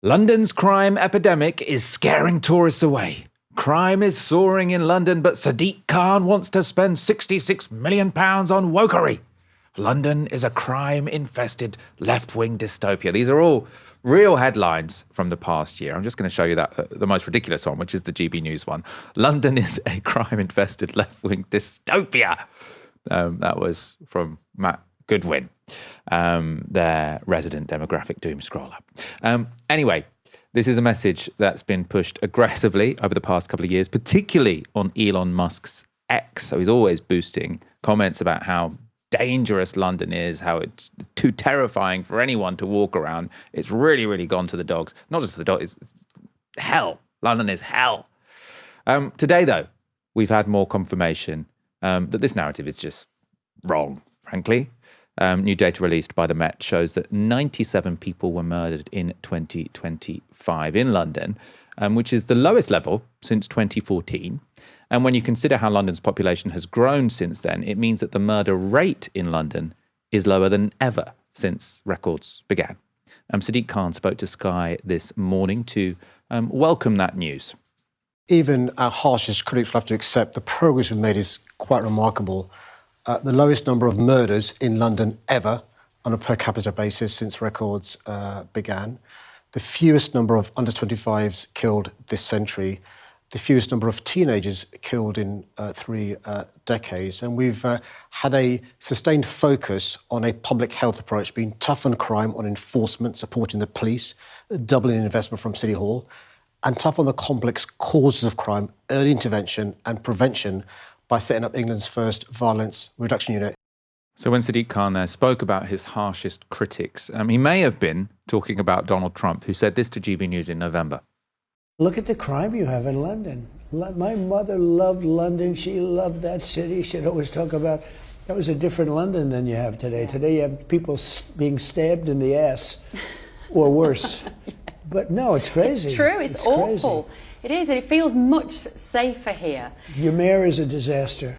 London's crime epidemic is scaring tourists away. Crime is soaring in London, but Sadiq Khan wants to spend £66 million on wokery. London is a crime-infested left-wing dystopia. These are all real headlines from the past year. I'm just going to show you the most ridiculous one, which is the GB News one. London is a crime-infested left-wing dystopia. That was from Matt Goodwin, their resident demographic doom scroller. Anyway, this is a message that's been pushed aggressively over the past couple of years, particularly on Elon Musk's X. So he's always boosting comments about how dangerous London is, how it's too terrifying for anyone to walk around. It's really, really gone to the dogs. Not just to the dogs, it's hell. London is hell. Today, though, we've had more confirmation that this narrative is just wrong, frankly. New data released by the Met shows that 97 people were murdered in 2025 in London, which is the lowest level since 2014. And when you consider how London's population has grown since then, it means that the murder rate in London is lower than ever since records began. Sadiq Khan spoke to Sky this morning to welcome that news. Even our harshest critics will have to accept the progress we've made is quite remarkable. The lowest number of murders in London ever on a per capita basis since records began. The fewest number of under-25s killed this century. The fewest number of teenagers killed in 3 decades. And we've had a sustained focus on a public health approach, being tough on crime, on enforcement, supporting the police, doubling investment from City Hall, and tough on the complex causes of crime, early intervention and prevention by setting up England's first violence reduction unit. So when Sadiq Khan there spoke about his harshest critics, he may have been talking about Donald Trump, who said this to GB News in November. Look at the crime you have in London. My mother loved London. She loved that city. She'd always talk about, that was a different London than you have today. Today you have people being stabbed in the ass or worse. But no, it's crazy. It's true. It's awful. Crazy. It is. It feels much safer here. Your mayor is a disaster.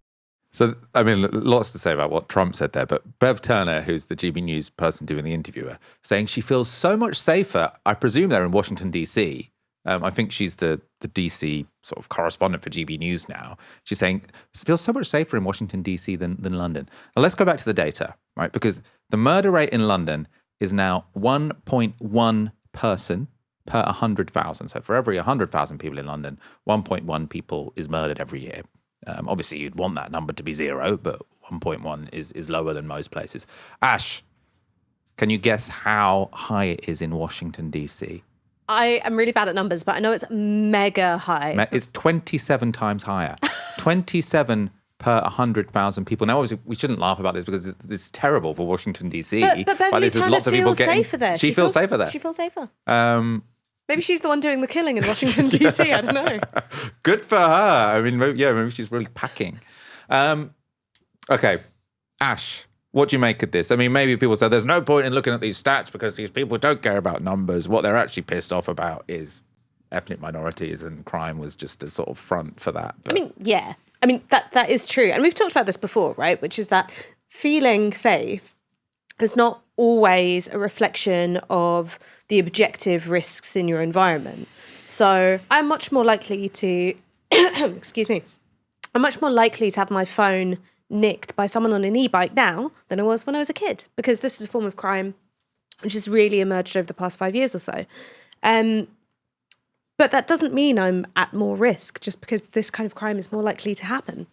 So, lots to say about what Trump said there, but Bev Turner, who's the GB News person doing the interviewer, saying she feels so much safer. I presume they're in Washington, D.C. I think she's the D.C. sort of correspondent for GB News now. She's saying it feels so much safer in Washington, D.C. than London. Now, let's go back to the data, right? Because the murder rate in London is now 1.1 person per 100,000. So for every 100,000 people in London, 1.1 people is murdered every year. Obviously, you'd want that number to be 0, but 1.1 is lower than most places. Ash, can you guess how high it is in Washington, D.C.? I am really bad at numbers, but I know it's mega high. It's 27 times higher. 27 per 100,000 people. Now, obviously, we shouldn't laugh about this because this is terrible for Washington, D.C. But Beverly Turner feels safer there. She feels safer there. She feels safer. Maybe she's the one doing the killing in Washington, D.C. I don't know. Good for her. Maybe she's really packing. Okay, Ash, what do you make of this? Maybe people say there's no point in looking at these stats because these people don't care about numbers. What they're actually pissed off about is ethnic minorities, and crime was just a sort of front for that. But... that is true. And we've talked about this before, right? Which is that feeling safe is not always a reflection of the objective risks in your environment. So I'm much more likely to, I'm much more likely to have my phone nicked by someone on an e-bike now than I was when I was a kid, because this is a form of crime which has really emerged over the past 5 years or so. But that doesn't mean I'm at more risk just because this kind of crime is more likely to happen.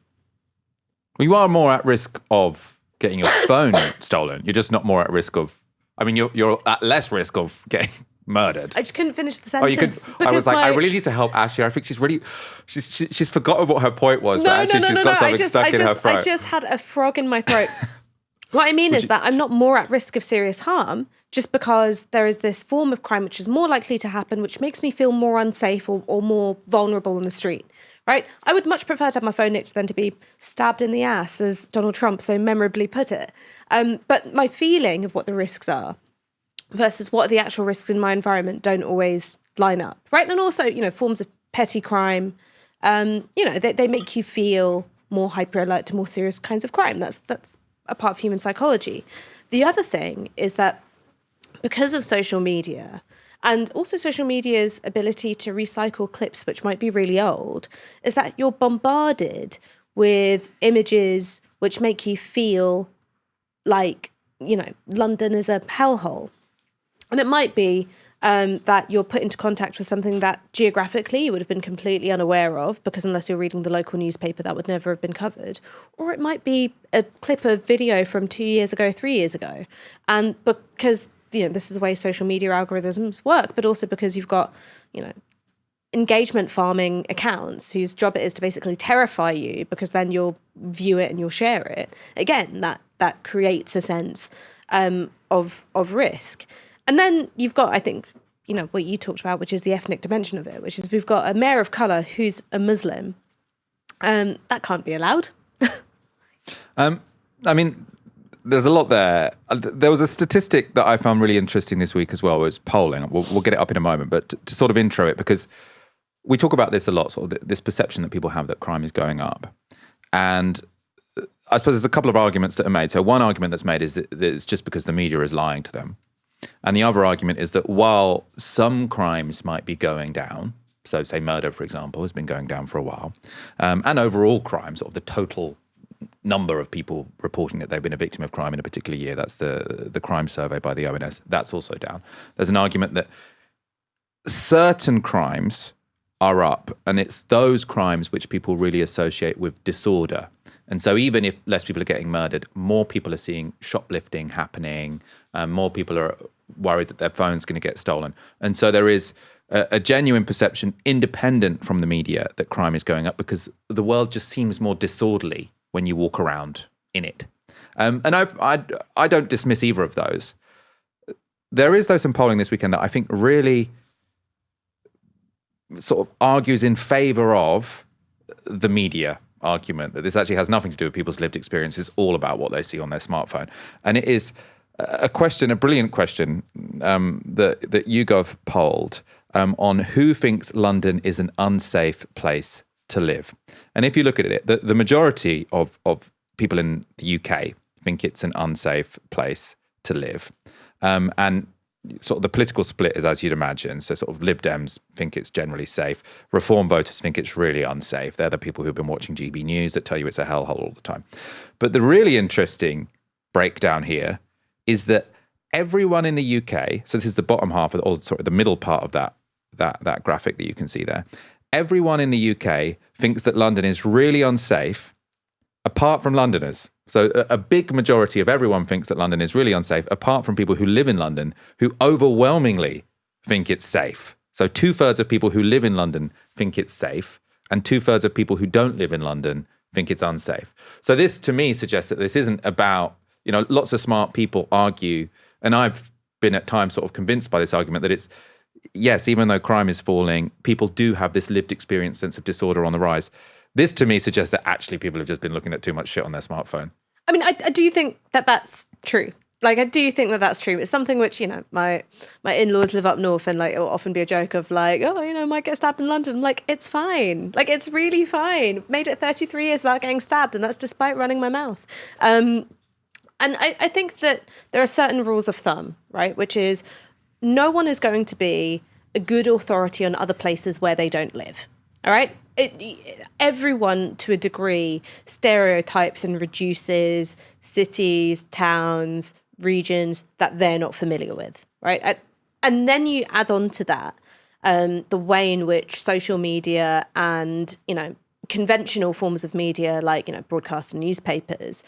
Well, you are more at risk of getting your phone stolen. You're just not more at risk of, you're at less risk of getting murdered. I just couldn't finish the sentence. Oh, you could. I was like, I really need to help Ash here. I think she's forgotten what her point was, but actually she's got something stuck in her throat. I just had a frog in my throat. What I mean is that I'm not more at risk of serious harm just because there is this form of crime which is more likely to happen, which makes me feel more unsafe or more vulnerable in the street, right? I would much prefer to have my phone nicked than to be stabbed in the ass, as Donald Trump so memorably put it. But my feeling of what the risks are versus what are the actual risks in my environment don't always line up, right? And also, forms of petty crime, they make you feel more hyper alert to more serious kinds of crime. That's a part of human psychology. The other thing is that because of social media and also social media's ability to recycle clips which might be really old, is that you're bombarded with images which make you feel like, London is a hellhole. And it might be that you're put into contact with something that geographically you would have been completely unaware of, because unless you're reading the local newspaper, that would never have been covered. Or it might be a clip of video from 2 years ago, 3 years ago. And because, this is the way social media algorithms work, but also because you've got, engagement farming accounts whose job it is to basically terrify you, because then you'll view it and you'll share it. Again, that creates a sense of risk. And then you've got, I think, what you talked about, which is the ethnic dimension of it, which is we've got a mayor of colour who's a Muslim. That can't be allowed. There's a lot there. There was a statistic that I found really interesting this week as well. It was polling. We'll get it up in a moment, but to sort of intro it, because we talk about this a lot, sort of this perception that people have that crime is going up. And I suppose there's a couple of arguments that are made. So one argument that's made is that it's just because the media is lying to them. And the other argument is that while some crimes might be going down, so say murder, for example, has been going down for a while, and overall crime, sort of the total number of people reporting that they've been a victim of crime in a particular year, that's the crime survey by the ONS, that's also down. There's an argument that certain crimes are up, and it's those crimes which people really associate with disorder. And so even if less people are getting murdered, more people are seeing shoplifting happening, more people are worried that their phone's going to get stolen. And so there is a genuine perception, independent from the media, that crime is going up because the world just seems more disorderly when you walk around in it. And I don't dismiss either of those. There is, though, some polling this weekend that I think really sort of argues in favour of the media argument, that this actually has nothing to do with people's lived experience. It's all about what they see on their smartphone. And it is a brilliant question that YouGov polled on who thinks London is an unsafe place to live. And if you look at it, the majority of people in the UK think it's an unsafe place to live. And sort of the political split is as you'd imagine. So sort of Lib Dems think it's generally safe. Reform voters think it's really unsafe. They're the people who've been watching GB News that tell you it's a hellhole all the time. But the really interesting breakdown here is that everyone in the UK, so this is the bottom half, the middle part of that graphic that you can see there, everyone in the UK thinks that London is really unsafe, apart from Londoners. So a big majority of everyone thinks that London is really unsafe, apart from people who live in London, who overwhelmingly think it's safe. So 2/3 of people who live in London think it's safe, and 2/3 of people who don't live in London think it's unsafe. So this, to me, suggests that this isn't about, lots of smart people argue, and I've been at times sort of convinced by this argument, that it's, yes, even though crime is falling, people do have this lived experience sense of disorder on the rise. This, to me, suggests that actually people have just been looking at too much shit on their smartphone. I mean, I do think that that's true. Like, I do think that that's true. It's something which, my in-laws live up north, and like, it'll often be a joke of like, oh, might get stabbed in London. I'm like, it's fine. Like, it's really fine. Made it 33 years without getting stabbed, and that's despite running my mouth. And I think that there are certain rules of thumb, right? Which is, no one is going to be a good authority on other places where they don't live. All right? Everyone, to a degree, stereotypes and reduces cities, towns, regions that they're not familiar with, right? And then you add on to that the way in which social media and, conventional forms of media like, broadcast and newspapers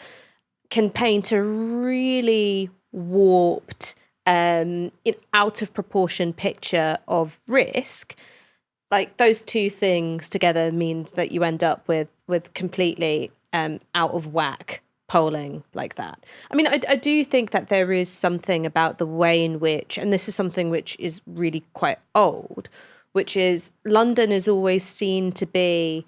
can paint a really warped, out of proportion picture of risk. Like, those two things together means that you end up with completely out of whack polling like that. I mean, I do think that there is something about the way in which, and this is something which is really quite old, which is London is always seen to be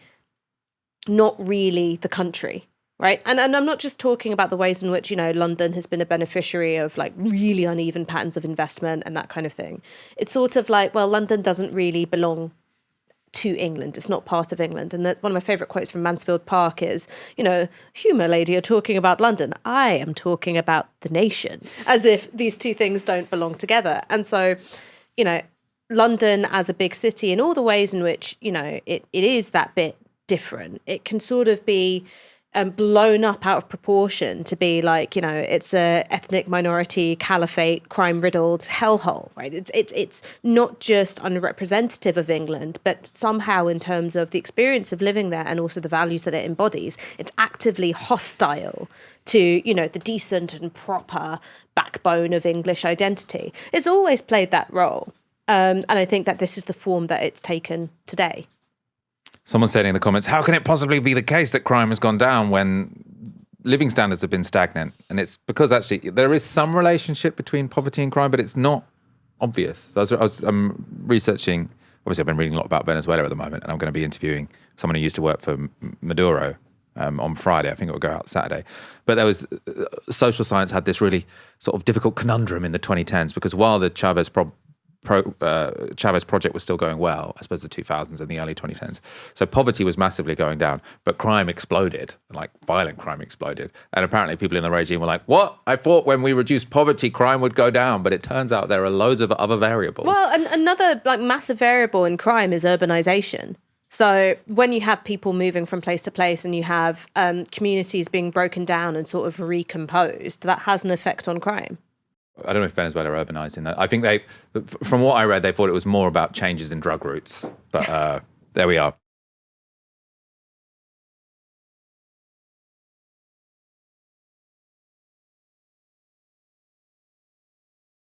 not really the country. Right. And I'm not just talking about the ways in which, London has been a beneficiary of like really uneven patterns of investment and that kind of thing. It's sort of like, well, London doesn't really belong to England. It's not part of England. And one of my favourite quotes from Mansfield Park is, humour lady, you're talking about London. I am talking about the nation, as if these two things don't belong together. And so, London as a big city, in all the ways in which, it is that bit different, it can sort of be blown up out of proportion to be like, it's a ethnic minority caliphate, crime riddled hellhole, right? It's not just unrepresentative of England, but somehow in terms of the experience of living there and also the values that it embodies, it's actively hostile to, the decent and proper backbone of English identity. It's always played that role. And I think that this is the form that it's taken today. Someone said in the comments, how can it possibly be the case that crime has gone down when living standards have been stagnant? And it's because actually there is some relationship between poverty and crime, but it's not obvious. So I'm researching, obviously I've been reading a lot about Venezuela at the moment, and I'm going to be interviewing someone who used to work for Maduro on Friday. I think it will go out Saturday. But there was, social science had this really sort of difficult conundrum in the 2010s, because while the Chavez project was still going well, I suppose the 2000s and the early 2010s. So poverty was massively going down, but crime exploded, like violent crime exploded. And apparently people in the regime were like, what? I thought when we reduced poverty, crime would go down. But it turns out there are loads of other variables. Well, and another massive variable in crime is urbanization. So when you have people moving from place to place and you have communities being broken down and sort of recomposed, that has an effect on crime. I don't know if Venezuela are urbanized in that. I think from what I read, they thought it was more about changes in drug routes. But there we are.